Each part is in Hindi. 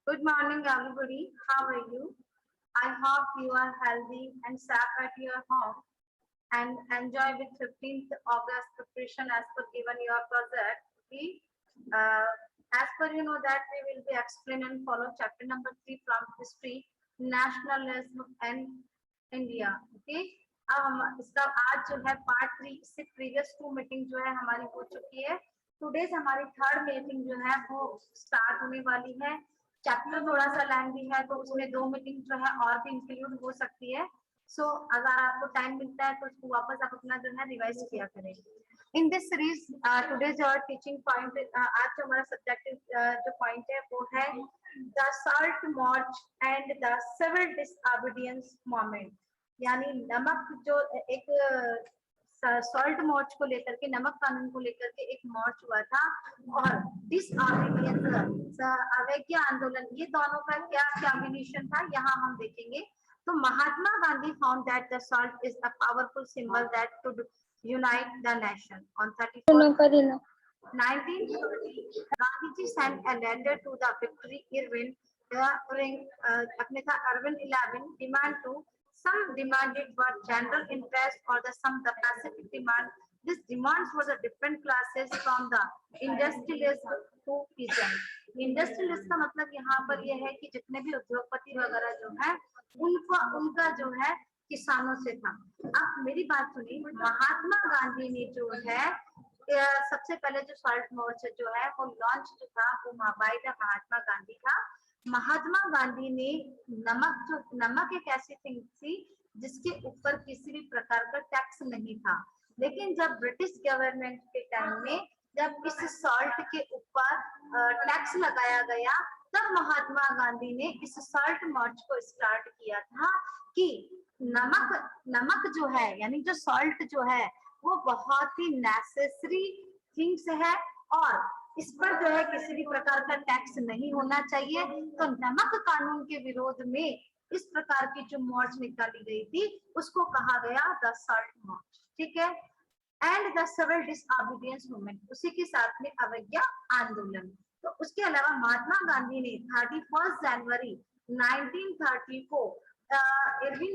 Good morning, everybody. How are you? I hope you are healthy and safe at your home and enjoy with 15th August preparation as per given your project. Okay. Uh, as per you know that we will be explain and follow chapter number 3 from history, nationalism and India. Okay. अब हम इसका आज जो है पार्ट 3 इससे प्रीवियस 2 मीटिंग जो है हमारी हो चुकी है। टुडेज हमारी थर्ड मीटिंग जो है वो स्टार्ट होने वाली है। चैप्टर थोड़ा सा लेंथी है तो उसमें 2 मीटिंग जो है और भी इंक्लूड हो सकती है। सो अगर आपको टाइम मिलता है तो उसको वापस आप अपना जो है रिवाइज किया करें। In this series today's our teaching point, आज जो हमारा सब्जेक्ट जो पॉइंट है वो है the salt march and the civil disobedience movement, यानी नमक जो एक सॉल्ट मार्च को लेकर के, नमक कानून को लेकर के एक मार्च हुआ था और डिसओबीडियंस अवज्ञा आंदोलन, ये दोनों का क्या कॉम्बिनेशन था यहाँ हम देखेंगे। तो Mahatma Gandhi found that the salt is a powerful symbol that could unite the nation. On 31 1930 Gandhi ji sent a letter to the विक्ट्री इरविन during अपने था Irwin 11 demand to some demanded were general interest or the pacific demand. This demands were the different classes from the industrialist to peasant. Industrialist का मतलब यहाँ पर यह है कि जितने भी उद्योगपति वगैरह जो है उनका जो है किसानों से था। अब मेरी बात सुनिए, महात्मा गांधी ने जो है सबसे पहले जो सॉल्ट मार्च जो है वो लॉन्च जो था वो महात्मा गांधी था। महात्मा गांधी ने नमक एक ऐसी थिंग थी जिसके ऊपर किसी भी प्रकार का टैक्स नहीं था, लेकिन जब ब्रिटिश गवर्नमेंट के टाइम में जब इस सॉल्ट के ऊपर टैक्स लगाया गया तब महात्मा गांधी ने इस सॉल्ट मार्च को स्टार्ट किया था कि नमक जो है यानी जो सॉल्ट जो है वो बहुत ही नेसेसरी थिंग्स है और इस पर जो है किसी भी प्रकार का टैक्स नहीं होना चाहिए। तो नमक कानून के विरोध में इस प्रकार की जो मार्च निकाली गई थी उसको कहा गया द सॉल्ट मार्च, ठीक है। And the civil disobedience movement, उसी के साथ में अवज्ञा आंदोलन। तो उसके अलावा महात्मा गांधी ने 31 जनवरी 1930 को इरविन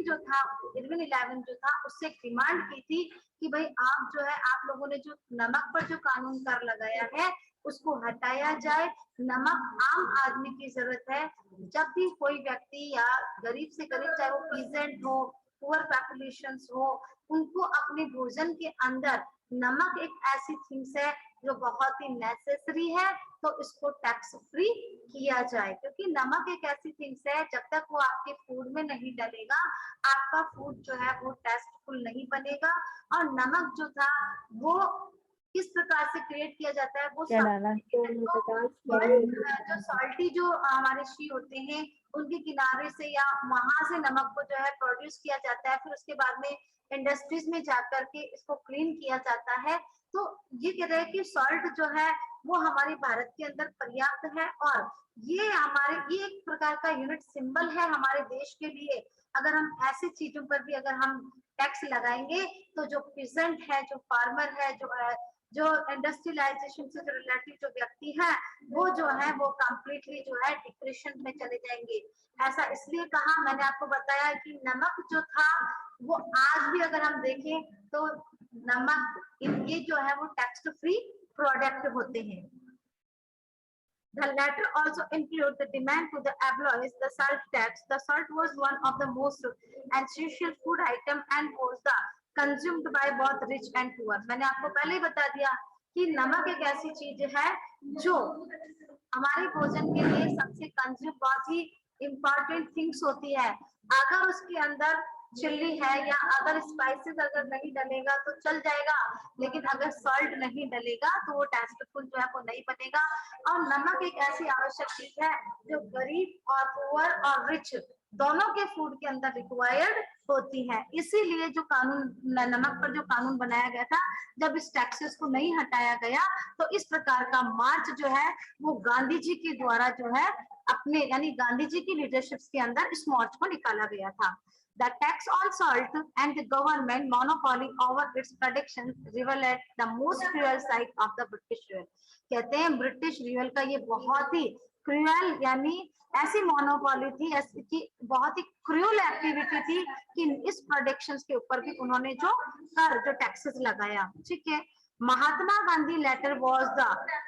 11 जो था उससे डिमांड की थी कि भाई आप जो है आप लोगों ने जो नमक पर जो कानून कर लगाया है उसको हटाया जाए। नमक आम आदमी की जरूरत है। जब भी कोई व्यक्ति या गरीब से गरीब, चाहे वो पीजेंट हो, पुअर पॉपुलेशंस हो, उनको अपने भोजन के अंदर नमक एक ऐसी थिंग्स है जो बहुत ही नेसेसरी है, तो इसको टैक्स फ्री किया जाए, क्योंकि नमक एक ऐसी थिंग्स है जब तक वो आपके फूड में नहीं डलेगा आपका फूड जो है वो टेस्टफुल नहीं बनेगा। और नमक जो था वो किस प्रकार से क्रिएट किया जाता है वो जो सॉल्टी जो हमारे शी होते हैं उनके किनारे से या वहां से नमक को जो है प्रोड्यूस किया जाता है, फिर उसके बाद में इंडस्ट्रीज में जाकर के इसको क्लीन किया जाता है। तो ये कह रहे हैं कि सॉल्ट जो है वो हमारे भारत के अंदर पर्याप्त है और ये ये एक प्रकार का यूनिट सिंबल है हमारे देश के लिए। अगर हम ऐसी चीजों पर भी अगर हम टैक्स लगाएंगे तो जो पीजेंट है, जो फार्मर है, जो इंडस्ट्रियलाइजेशन से जो रिलेटेड जो व्यक्ति है वो जो है वो कंप्लीटली जो है डिप्रेशन में चले जाएंगे। ऐसा इसलिए कहा, मैंने आपको बताया कि नमक जो था वो आज भी अगर हम देखें तो नमक ये जो है वो टैक्स फ्री प्रोडक्ट होते हैं। The latter also include the demand to the abolish the salt tax. The salt was one of the most essential food item and was the consumed by both rich and poor. मैंने आपको पहले ही बता दिया कि नमक एक ऐसी चीज है जो हमारे भोजन के लिए सबसे कंज्यूम बहुत ही इम्पोर्टेंट थिंग्स होती है। अगर उसके अंदर चिल्ली है या अगर स्पाइसेस अगर नहीं डलेगा तो चल जाएगा, लेकिन अगर सॉल्ट नहीं डलेगा तो वो टेस्टफुल जो है वो नहीं बनेगा। और नमक एक ऐसी आवश्यक चीज है जो गरीब और पुअर और रिच दोनों के फूड के अंदर रिक्वायर्ड होती है। इसीलिए जो कानून नमक पर जो कानून बनाया गया था, जब इस टैक्सेस को नहीं हटाया गया तो इस प्रकार का मार्च जो है वो गांधी जी के द्वारा जो है अपने यानी गांधी जी की लीडरशिप के अंदर इस मार्च को निकाला गया था। The tax on salt and the government monopoly over its production revealed the most cruel side of the British rule. कहते हैं ब्रिटिश रूल का ये बहुत ही क्रूअल यानी ऐसी मोनोपोली थी, ऐसी की बहुत ही क्रूअल एक्टिविटी थी कि इस प्रोडक्शंस के ऊपर भी उन्होंने जो कर जो टैक्सेस लगाया, ठीक है। Mahatma Gandhi letter was the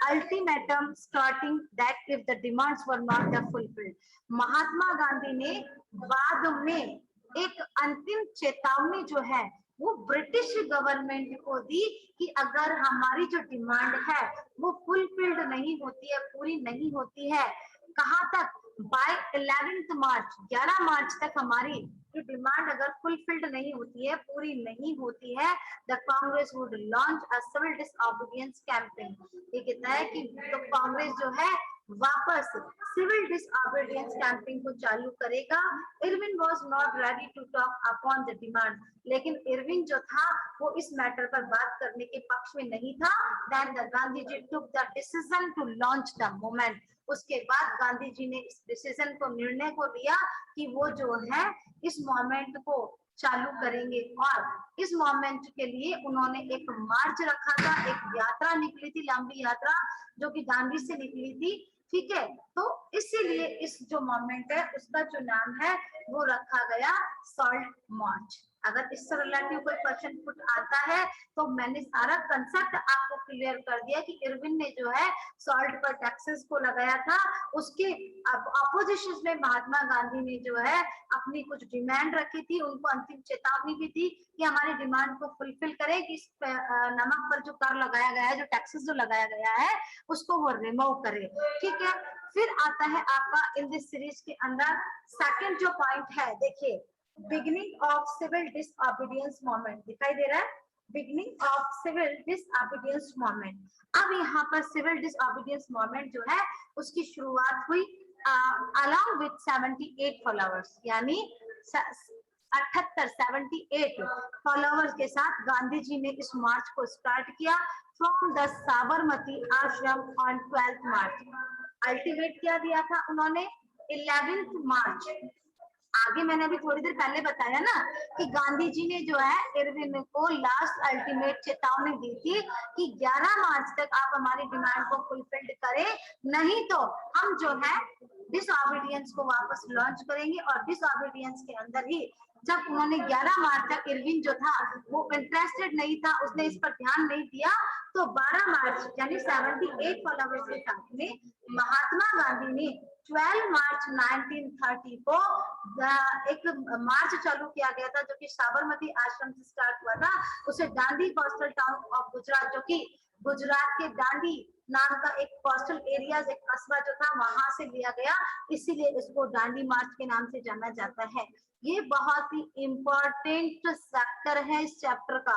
ultimatum starting that if the demands were not fulfilled. Mahatma Gandhi ने बाद में एक अंतिम चेतावनी जो है वो ब्रिटिश गवर्नमेंट को दी कि अगर हमारी जो डिमांड है वो फुलफिल्ड नहीं होती है, पूरी नहीं होती है, कहाँ तक, बाय 11 मार्च 11 मार्च तक हमारी जो डिमांड अगर फुलफिल्ड नहीं होती है, पूरी नहीं होती है, the Congress would launch a civil disobedience campaign. ये कहता है कि तो कांग्रेस जो है वापस सिविल डिसओबीडियंस कैंपेन को चालू करेगा। Irwin was not ready to talk upon the demand, लेकिन इरविन जो था वो इस मैटर पर बात करने के पक्ष में नहीं था। Then the Gandhi ji took the decision to launch the movement. उसके बाद गांधी जी ने इस डिसीजन को, निर्णय को लिया कि वो जो है इस मूवमेंट को चालू करेंगे और इस मूवमेंट के लिए उन्होंने एक मार्च रखा था, एक यात्रा निकली थी, लंबी यात्रा जो कि दांडी से निकली थी, ठीक है। तो इसीलिए इस जो मूवमेंट है उसका जो नाम है वो रखा गया सॉल्ट मार्च। अगर इससे रिलेटेड कोई क्वेश्चन पुट आता है तो मैंने सारा कंसेप्ट आपको क्लियर कर दिया कि इरविन ने जो है सॉल्ट पर टैक्सेस को लगाया था। उसके अपोजिशन में महात्मा गांधी ने जो है अपनी कुछ डिमांड रखी थी, उनको अंतिम चेतावनी भी थी कि हमारी डिमांड को फुलफिल करे कि इस नमक पर जो कर लगाया गया है, जो टैक्सेस जो लगाया गया है उसको वो रिमूव करे, ठीक है। फिर आता है आपका इन दिस सीरीज के अंदर सेकंड जो पॉइंट है, देखिए beginning of civil disobedience movement दिखाई दे रहा है, beginning of civil disobedience movement. अब यहाँ पर सिविल डिसओबीडियंस मूवमेंट जो है उसकी शुरुआत हुई along with 78 फॉलोअर्स, यानी 78 फॉलोअर्स के साथ गांधी जी ने इस मार्च को स्टार्ट किया फ्रॉम द साबरमती आश्रम ऑन 12 मार्च। अल्टीमेट क्या दिया था उन्होंने 11 मार्च। आगे मैंने अभी थोड़ी देर पहले बताया ना कि गांधी जी ने जो है इरविन को लास्ट अल्टीमेट चेतावनी दी थी कि 11 मार्च तक आप हमारी डिमांड को फुलफिल्ड करें, नहीं तो हम जो है डिसओबीडियंस को वापस लॉन्च करेंगे। और डिसओबीडियंस के अंदर ही जब उन्होंने 11 मार्च तक इरविन जो था वो इंटरेस्टेड नहीं था, उसने इस पर ध्यान नहीं दिया, तो 12 मार्च यानी 78 फॉलोअर्स के साथ में महात्मा गांधी ने 12 मार्च 1930 को एक मार्च चालू किया गया था जो कि साबरमती आश्रम से स्टार्ट हुआ था। उसे Dandi coastal town of Gujarat, जो कि गुजरात के दांडी नाम का एक कोस्टल एरिया, एक कस्बा जो था वहां से लिया गया, इसीलिए इसको दांडी मार्च के नाम से जाना जाता है। ये बहुत ही इंपॉर्टेंट सेक्टर है इस चैप्टर का।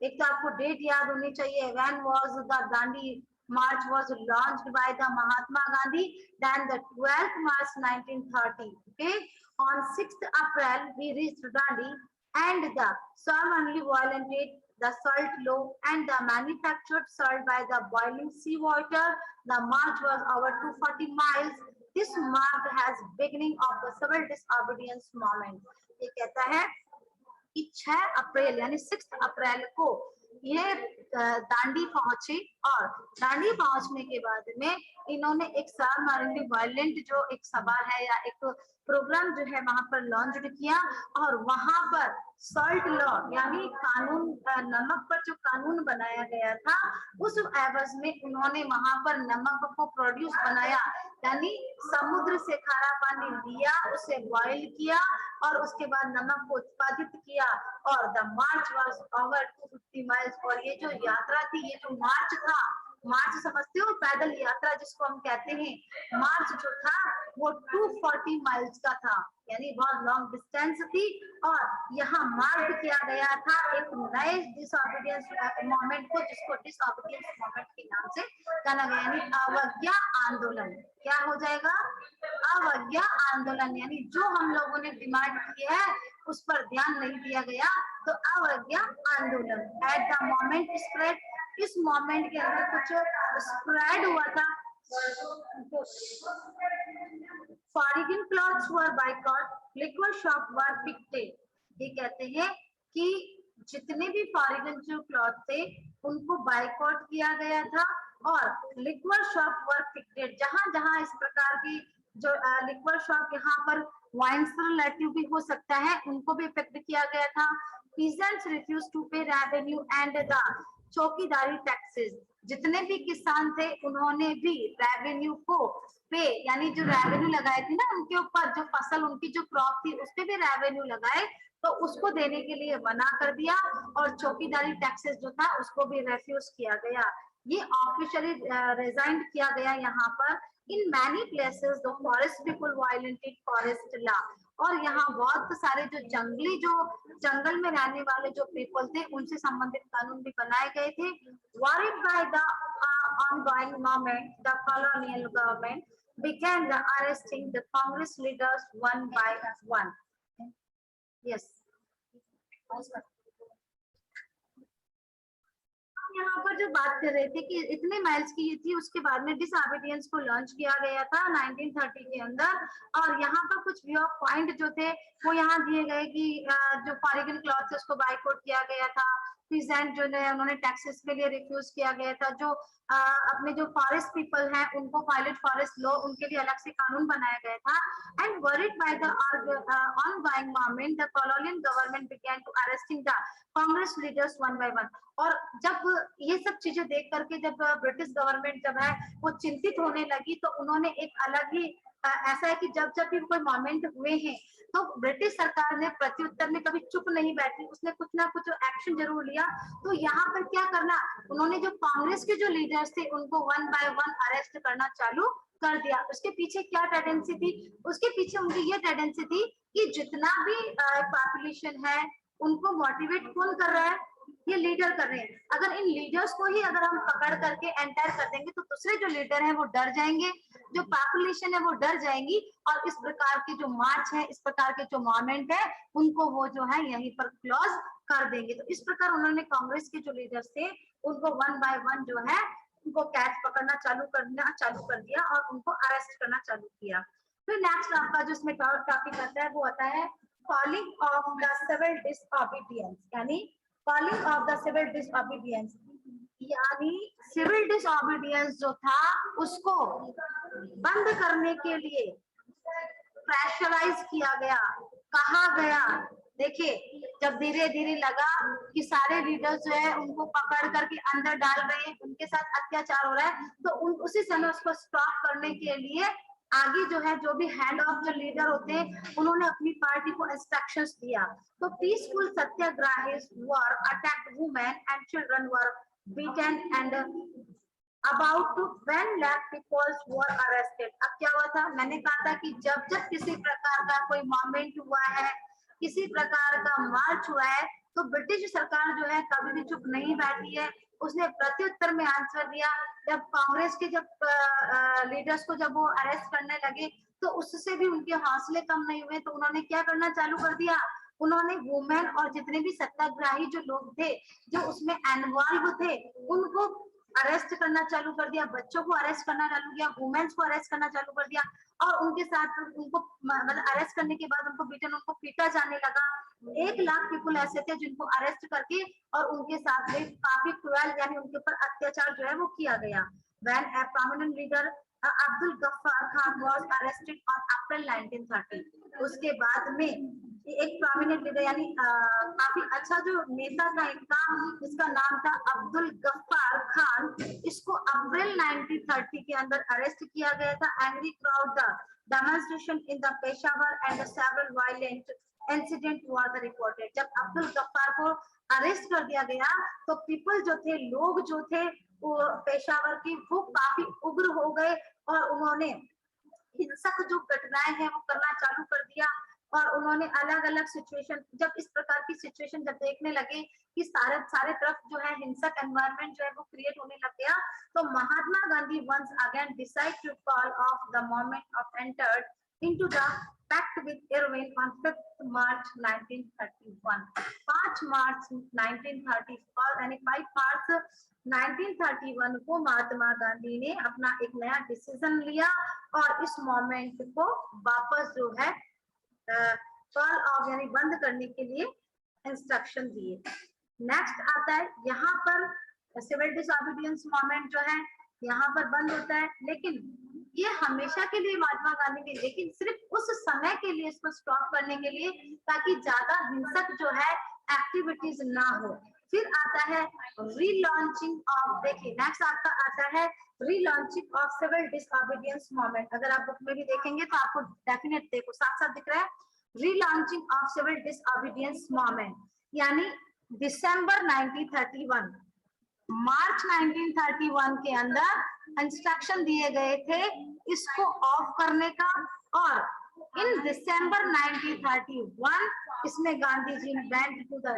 एक तो आपको डेट याद होनी चाहिए, when was the Dandi march was launched by the Mahatma Gandhi, then the 12th March 1930. Okay, on 6th April we reached Dandi and the ceremony violated the salt law and the manufactured salt by the boiling sea water. The march was over 240 miles. This marked as beginning of the civil disobedience movement. ये कहता है कि 6 अप्रैल यानी 6 अप्रैल को ये दांडी पहुंचे और दांडी पहुंचने के बाद में इन्होंने एक सार्वजनिक वायलेंट जो एक सभा है या एक प्रोग्राम जो है वहां पर लॉन्च किया और वहां पर सॉल्ट लॉ यानी कानून, नमक पर जो कानून बनाया गया था उस एवज में उन्होंने वहां पर नमक को प्रोड्यूस बनाया, यानी समुद्र से खारा पानी लिया, उसे बॉइल किया और उसके बाद नमक को उत्पादित किया। और the March was over 250 miles. और ये जो यात्रा थी, ये जो मार्च था, मार्च समझते हो, पैदल यात्रा जिसको हम कहते हैं, मार्च जो था वो 240 माइल्स का था, यानी बहुत लॉन्ग डिस्टेंस थी। और यहाँ मार्क किया गया था एक नए डिसओबीडियंस मूवमेंट को, जिसको डिसओबीडियंस मूवमेंट के नाम से जाना गया, यानी अवज्ञा आंदोलन। क्या हो जाएगा? अवज्ञा आंदोलन, यानी जो हम लोगों ने डिमांड की है उस पर ध्यान नहीं दिया गया, तो अवज्ञा आंदोलन। एट द मोमेंट स्प्रेड, इस मोमेंट के अंदर कुछ स्प्रेड हुआ था। Foreign clothes were boycott, liquor shop were picketed. ये कहते हैं कि जितने भी फॉरेन जो क्लॉथ थे उनको बाइकआउट किया गया था और लिक्वर शॉप वर फिक्टेड, जहां जहां इस प्रकार की जो लिक्वर शॉप यहाँ पर वाइन से रिलेटिव भी हो सकता है उनको भी इफेक्ट किया गया था। पीजेंट्स रिफ्यूज टू पे रेवेन्यू एंड द चौकीदारी टैक्सेस, जितने भी किसान थे उन्होंने भी रेवेन्यू को पे यानी जो रेवेन्यू लगाए थे ना उनके ऊपर, जो फसल उनकी जो क्रॉप थी उस पे भी रेवेन्यू लगाए तो उसको देने के लिए मना कर दिया और चौकीदारी टैक्सेस जो था उसको भी रेफ्यूज किया गया। ये ऑफिशियली रिजाइन किया गया यहाँ पर। In many places the forest people violated forest law, और यहाँ बहुत सारे जो जंगल में रहने वाले जो पीपल थे उनसे संबंधित कानून भी बनाए गए थे। worried by the ongoing movement, the colonial government began the arresting the Congress leaders one by one. Yes. यहाँ पर जो बात कर रहे थे कि इतने माइल्स की ये थी, उसके बाद में डिसऑबिडियंस को लॉन्च किया गया था 1930 के अंदर। और यहाँ पर कुछ व्यू ऑफ पॉइंट जो थे वो यहाँ दिए गए कि जो फॉरेन क्लॉथ उसको बाइकआउट किया गया था, पीजेंट जो है उन्होंने टैक्सेस के लिए रिफ्यूज किया गया था, जो अपने जो फॉरेस्ट पीपल हैं उनको वायलेट फॉरेस्ट लॉ उनके लिए अलग से कानून बनाया गया था। And worried by the ongoing movement, the colonial government began to arresting the Congress leaders one by one. और जब ये सब चीजें देख करके जब ब्रिटिश गवर्नमेंट जब है वो चिंतित होने लगी तो उन्होंने एक अलग ही ऐसा है कि जब जब भी कोई मोमेंट हुए हैं तो ब्रिटिश सरकार ने प्रत्युत्तर में कभी चुप नहीं बैठी, उसने कुछ ना कुछ एक्शन जरूर लिया। तो यहाँ पर क्या करना, उन्होंने जो कांग्रेस के जो लीडर्स थे उनको वन बाय वन अरेस्ट करना चालू कर दिया। उसके पीछे क्या टेंडेंसी थी, उसके पीछे उनकी ये टेंडेंसी थी कि जितना भी पॉपुलेशन है उनको मोटिवेट कौन कर रहा है, ये लीडर कर रहे हैं। अगर इन लीडर्स को ही अगर हम पकड़ करके एंटर कर देंगे तो दूसरे जो लीडर हैं वो डर जाएंगे, जो पॉपुलेशन है वो डर जाएंगी और इस प्रकार के जो मार्च है, इस प्रकार के जो मूवमेंट है उनको वो जो है यहीं पर क्लोज कर देंगे। तो इस प्रकार उन्होंने कांग्रेस के जो लीडर्स थे उनको वन बाय वन जो है उनको कैच पकड़ना चालू कर दिया और उनको अरेस्ट करना चालू किया। फिर नेक्स्ट आपका जो इसमें टॉपिक आता है वो आता है calling off the civil disobedience, यानी calling off the civil disobedience, यानी सिविल डिसओबीडियंस जो था उसको बंद करने के लिए प्रेशराइज किया गया, कहा गया। देखिए जब धीरे धीरे लगा कि सारे लीडर्स जो है उनको पकड़ करके अंदर डाल रहे हैं, उनके साथ अत्याचार हो रहा है, तो उसी समय उसको स्टॉप करने के लिए आगे जो है जो भी हेड ऑफ जो लीडर होते हैं उन्होंने अपनी पार्टी को इंस्ट्रक्शंस दिया। तो peaceful satyagrahis were attacked, women and children were beaten and about 10 lakh people were arrested। अब क्या हुआ था, मैंने कहा था कि जब जब किसी प्रकार का कोई मूवमेंट हुआ है, किसी प्रकार का मार्च हुआ है, तो ब्रिटिश सरकार जो है कभी भी चुप नहीं बैठी है, उसने प्रत्युत्तर में आंसर दिया। जब कांग्रेस के जब लीडर्स को जब वो अरेस्ट करने लगे तो उससे भी उनके हौसले कम नहीं हुए, तो उन्होंने क्या करना चालू कर दिया, उन्होंने वुमेन और जितने भी सत्याग्रही जो लोग थे जो उसमें इन्वॉल्व थे उनको अरेस्ट करना चालू कर दिया, बच्चों को अरेस्ट करना चालू किया, वुमेन्स को अरेस्ट करना चालू कर दिया और उनके साथ उनको मतलब अरेस्ट करने के बाद उनको पीटा जाने लगा। 1 लाख पीपल ऐसे थे जिनको अरेस्ट करके और उनके साथ में काफी क्रूएल यानी उनके ऊपर अत्याचार जो है वो किया गया। When a prominent leader Abdul Ghaffar Khan was arrested on April 1930, उसके बाद में एक प्रोमिनेंट लीडर यानी काफी अच्छा जो नेता था इनका, इसका नाम था अब्दुल गफ्फार खान, इसको अप्रैल 1930 के अंदर अरेस्ट किया गया था। Angry crowd the demonstration in the Peshawar and several violent incident were reported. जब अब्दुल गफ्फार को अरेस्ट कर दिया गया तो पीपल जो थे, लोग जो थे वो पेशावर की वो काफी उग्र हो गए और उन्होंने हिंसक जो घटनाएं हैं वो करना चालू कर दिया और उन्होंने अलग अलग सिचुएशन, जब इस प्रकार की सिचुएशन जब देखने लगे कि सारे तरफ जो है हिंसक एनवायरनमेंट जो है वो क्रिएट होने लग गया, तो Mahatma Gandhi once again decide to call off the movement of entered into the pact with Irwin on 5 March 1931। 5 March 1931 यानी 5 मार्च 1931 को महात्मा गांधी ने अपना एक नया डिसीजन लिया और इस मोमेंट को वापस जो है कॉल ऑफ यानी बंद करने के लिए इंस्ट्रक्शन दिए। नेक्स्ट आता है यहाँ पर सिविल डिसोबीडियंस मूवमेंट जो है यहाँ पर बंद होता है, लेकिन ये हमेशा के लिए महात्मा गांधी ने, लेकिन सिर्फ उस समय के लिए इसको स्टॉप करने के लिए, ताकि ज्यादा हिंसक जो है एक्टिविटीज ना हो। फिर आता है रीलॉन्चिंग ऑफ, देखिए नेक्स्ट आपका आता है relaunching of civil disobedience movement. अगर आप बुक में भी देखेंगे तो आपको डेफिनेट देखो साथ साथ दिख रहा है relaunching of civil disobedience movement, यानी दिसंबर 1931 मार्च 1931 के अंदर इंस्ट्रक्शन दिए गए थे इसको ऑफ करने का, और इन दिसंबर 1931 इसमें Gandhi ji went to the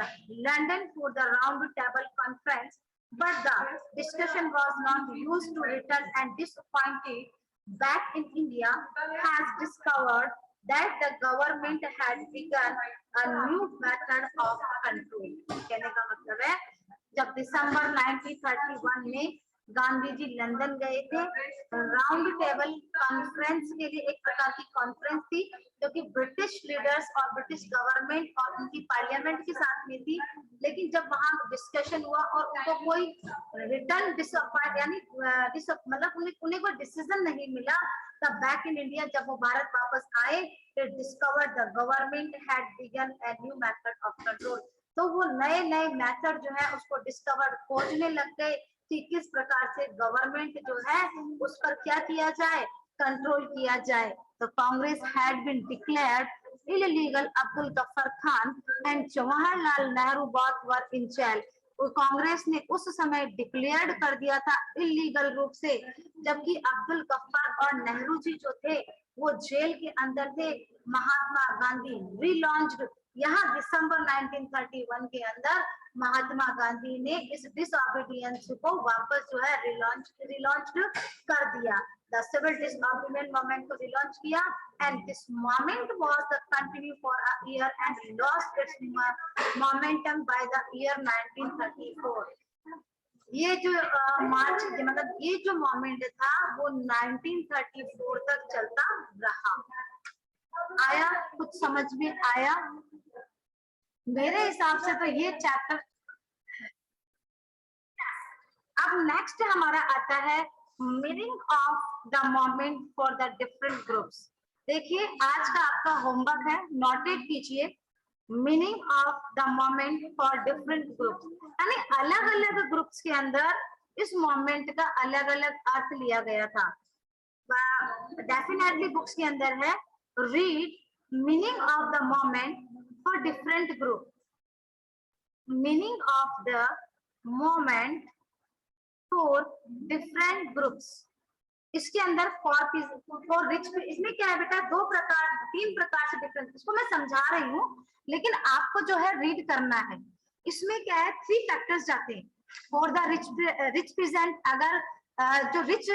London for the round table conference, but the discussion was not used to return and disappointed back in India has discovered that the government had begun a new method of control। कहने का मतलब है जब दिसंबर 1931 में गांधी जी लंदन गए थे राउंड टेबल कॉन्फ्रेंस के लिए, एक प्रकार की कॉन्फ्रेंस थी जो कि ब्रिटिश लीडर्स और ब्रिटिश गवर्नमेंट और उनकी पार्लियामेंट के साथ में थी, लेकिन जब वहां डिस्कशन हुआ और उनको कोई रिटर्न डिसअपॉइंट यानी मतलब उन्हें कोई डिसीजन नहीं मिला, तब बैक इन इंडिया जब वो भारत वापस आए तो discover the government had begun a new method of control. तो वो नए नए मेथड जो है उसको डिस्कवर खोजने लग गए कि किस प्रकार से गवर्नमेंट जो है उस पर क्या किया जाए, कंट्रोल किया जाए। तो Congress had been declared illegal Abdul Ghaffar Khan and Jawaharlal Nehru both were in jail. Congress ने उस समय डिक्लेयर्ड कर दिया था इलीगल रूप से, जबकि अब्दुल गफ्फार और नेहरू जी जो थे वो जेल के अंदर थे। महात्मा गांधी रीलॉन्च्ड, यहाँ दिसंबर 1931 के अंदर महात्मा गांधी ने इस डिसोबीडियंस को वापस जो है रिलॉन्च कर दिया। द सिविल डिसोबीडियंस मूवमेंट को रिलॉन्च किया and this movement was the continue for a year and lost its momentum by the year 1934। ये जो मार्च मतलब ये जो मूवमेंट था वो 1934 तक चलता रहा। आया कुछ समझ में आया? मेरे हिसाब से तो ये चैप्टर। अब नेक्स्ट हमारा आता है meaning of the moment for the different groups. देखिए आज का आपका होमवर्क है, नोटेड कीजिए meaning of the moment for different groups, यानी अलग अलग ग्रुप्स के अंदर इस मोमेंट का अलग अलग अर्थ लिया गया था। डेफिनेटली बुक्स के अंदर है read meaning of the moment for different group, meaning of the moment for different groups. इसके अंदर फॉर रिच, इसमें क्या है बेटा, तीन प्रकार से डिफरेंट, इसको मैं समझा रही हूँ लेकिन आपको जो है रीड करना है। इसमें क्या है, 3 फैक्टर्स जाते हैं। फॉर द रिच पीजेंट, अगर जो रिच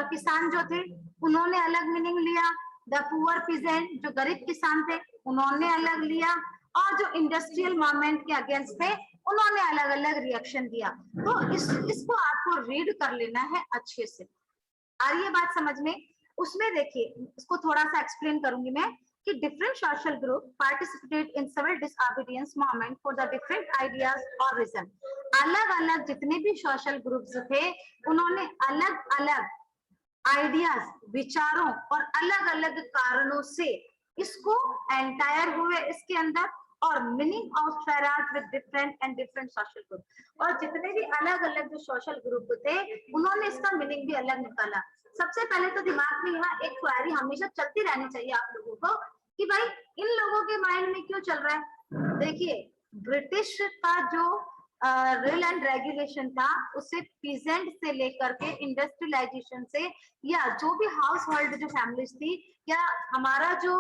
किसान जो थे उन्होंने अलग मीनिंग लिया, द पुअर पीजेंट जो गरीब किसान थे उन्होंने अलग लिया, और जो इंडस्ट्रियल मूवमेंट के अगेंस्ट थे उन्होंने अलग अलग रिएक्शन दिया। तो इसको आपको रीड कर लेना है अच्छे से। आ रही है बात समझ में? उसमें देखिए इसको थोड़ा सा एक्सप्लेन करूंगी मैं कि different social group participated in civil disobedience movement for the different ideas और रीजन। अलग अलग जितने भी सोशल ग्रुप्स थे उन्होंने अलग अलग आइडियाज, विचारों और अलग अलग कारणों से इसको एंटायर हुए इसके अंदर, और meaning of farad with different and different social group, और जितने भी अलग अलग जो सोशल ग्रुप थे उन्होंने इसका मीनिंग भी अलग निकाला। सबसे पहले तो दिमाग में यहाँ एक क्वेरी हमेशा चलती रहनी चाहिए आप लोगों को कि भाई इन लोगों के माइंड में क्यों चल रहा है। देखिए ब्रिटिश का जो रूल एंड रेगुलेशन था उसे पीजेंट से लेकर के इंडस्ट्रियलाइजेशन से, या जो भी हाउस होल्ड जो फैमिलीज थी, या हमारा जो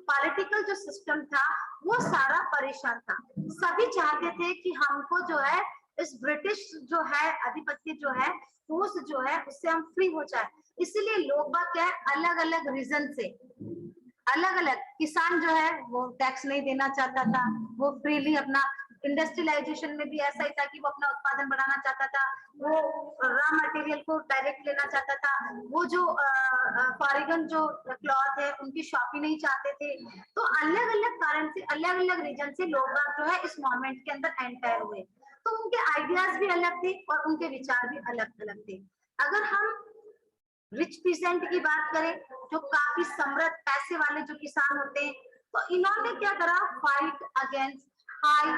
पॉलिटिकल जो सिस्टम था वो सारा परेशान था। सभी चाहते थे कि हमको जो है इस ब्रिटिश जो है आधिपत्य जो है फोर्स जो है उससे हम फ्री हो जाए। इसीलिए लोग बाग क्या है अलग अलग रीजन से, अलग अलग, किसान जो है वो टैक्स नहीं देना चाहता था, वो फ्रीली अपना इंडस्ट्रियलाइजेशन में भी ऐसा ही था कि वो अपना उत्पादन बढ़ाना चाहता था, वो रॉ मटेरियल को डायरेक्ट लेना चाहता था, वो जो फॉरेन जो क्लॉथ है उनकी शॉपिंग नहीं चाहते थे। तो अलग अलग कारण से, अलग अलग रीजन से लोग जो है इस मोमेंट के अंदर एंटर हुए। तो उनके आइडियाज भी अलग थे और उनके विचार भी अलग अलग थे। अगर हम रिच पीसेंट की बात करें, जो काफी समृद्ध पैसे वाले जो किसान होते हैं, तो इन्होंने क्या करा, फाइट अगेंस्ट हाई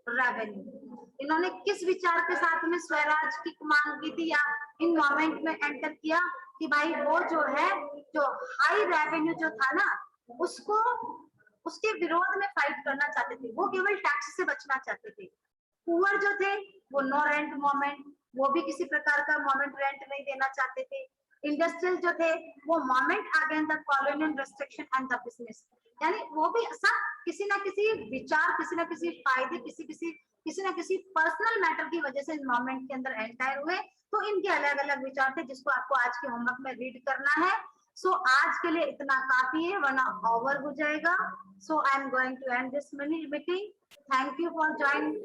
रेवेन्यू। इन्होंने किस विचार के साथ में स्वराज की मांग की थी या इन मोमेंट में एंटर किया कि भाई वो जो है, जो हाई रेवेन्यू जो था ना, उसको उसके विरोध में फाइट करना चाहते थे। वो केवल टैक्स से बचना चाहते थे। पुअर जो थे वो नो रेंट मोमेंट, वो भी किसी प्रकार का मोमेंट रेंट नहीं देना चाहते थे। इंडस्ट्रियल जो थे वो moment against the colonial restriction and the business, यानी वो भी सब किसी ना किसी विचार, किसी ना किसी फायदे, किसी ना किसी पर्सनल मैटर की वजह से मोमेंट के अंदर एंटायर हुए। तो इनके अलग अलग विचार थे जिसको आपको आज के होमवर्क में रीड करना है। सो आज के लिए इतना काफी है, वरना ओवर हो जाएगा। So I am going to end this meeting. Thank you for joining.